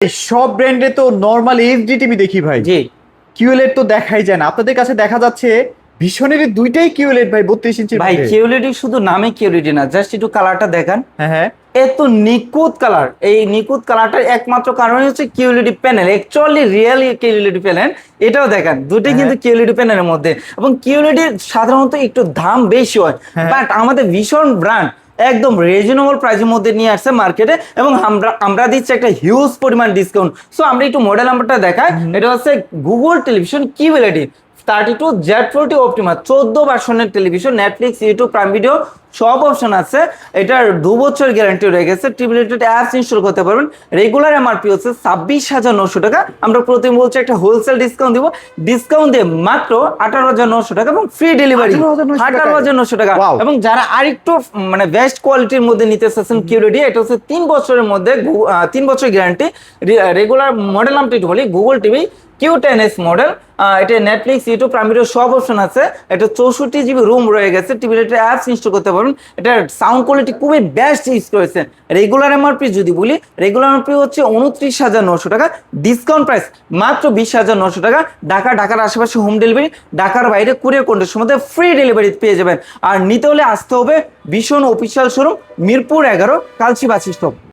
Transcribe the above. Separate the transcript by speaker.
Speaker 1: সব ব্র্যান্ডে তো নরমাল এইচডি টিভি দেখি ভাই।
Speaker 2: জি
Speaker 1: কিউএলইডি তো দেখাই যায় না, আপনাদের কাছে দেখা যাচ্ছে ভীষণের দুইটাই কিউএলইডি ভাই, 32 ইঞ্চির
Speaker 2: ভাই,
Speaker 1: মধ্যে।
Speaker 2: কিউএলইডি শুধু নামে কিউএলইডি না, জাস্ট একটু কালারটা দেখান।
Speaker 1: হ্যাঁ হ্যাঁ।
Speaker 2: এত নিখুঁত কালার, এই নিখুঁত কালারটার একমাত্র কারণ হচ্ছে QLED panel, actually real QLED panel. এটাও দেখেন, দুটোই
Speaker 1: হ্যাঁ।
Speaker 2: কিন্তু কিউএলইডি প্যানেলের মধ্যে। এবং কিউএলইডি সাধারণত একটু দাম বেশি হয়,
Speaker 1: হ্যাঁ।
Speaker 2: বাট আমাদের ভীষণ ব্র্যান্ড একদম রিজনেবল প্রাইসের মধ্যে নিয়ে আসছে মার্কেটে, এবং আমরা আমরা দিচ্ছি একটা হিউজ পরিমাণ ডিসকাউন্ট। সো আমরা একটু মডেল নাম্বারটা দেখাই। এটা হচ্ছে Google television QLED 32Z40 Optima, 14 ভার্সনের television, Netflix, YouTube, Prime Video সব অপশন আছে। এটার 2 বছর গ্যারান্টি রয়ে গেছে। টিভি রিলেটেড অ্যাপস ইনস্টল করতে পারবেন। রেগুলার এমআরপি হচ্ছে 26,900 টাকা। আমরা প্রতি বলছি একটা হোলসেল ডিসকাউন্ট দিব। ডিসকাউন্ট দিয়ে মাত্র 18,900 টাকা এবং ফ্রি ডেলিভারি 18,900 টাকা।
Speaker 1: Wow!
Speaker 2: এবং যারা আরেকটু মানে বেস্ট কোয়ালিটির মধ্যে নিতে চাচ্ছেন কিউএলইডি, এটা হচ্ছে 3 বছরের মধ্যে 3 বছর গ্যারান্টি। রেগুলার মডেল নামটা একটু বলি, গুগল টিভি Q10s মডেল। এটা নেটফ্লিক্স, ইউটিউব, প্রাইম ভিডিও সব অপশন আছে। এটা 64 GB রুম রয়ে গেছে। টিভি রিলেটেড অ্যাপস ইনস্টল করতে পারবেন। এটার সাউন্ড কোয়ালিটি খুবই বেস্ট ইউজ করেছে। রেগুলার এমআরপি যদি বলি, রেগুলার এমআরপি হচ্ছে 29,900 টাকা। ডিসকাউন্ট প্রাইস মাত্র 20,900 টাকা। ঢাকার আশেপাশে হোম ডেলিভারি, ঢাকার বাইরে কুরিয়ার কন্ডিশনের মধ্যে ফ্রি ডেলিভারি পেয়ে যাবেন। আর নিতে হলে আসতে হবে ভীষণ অফিসিয়াল শোরুম, মিরপুর 11, কালচি বাস স্টপ।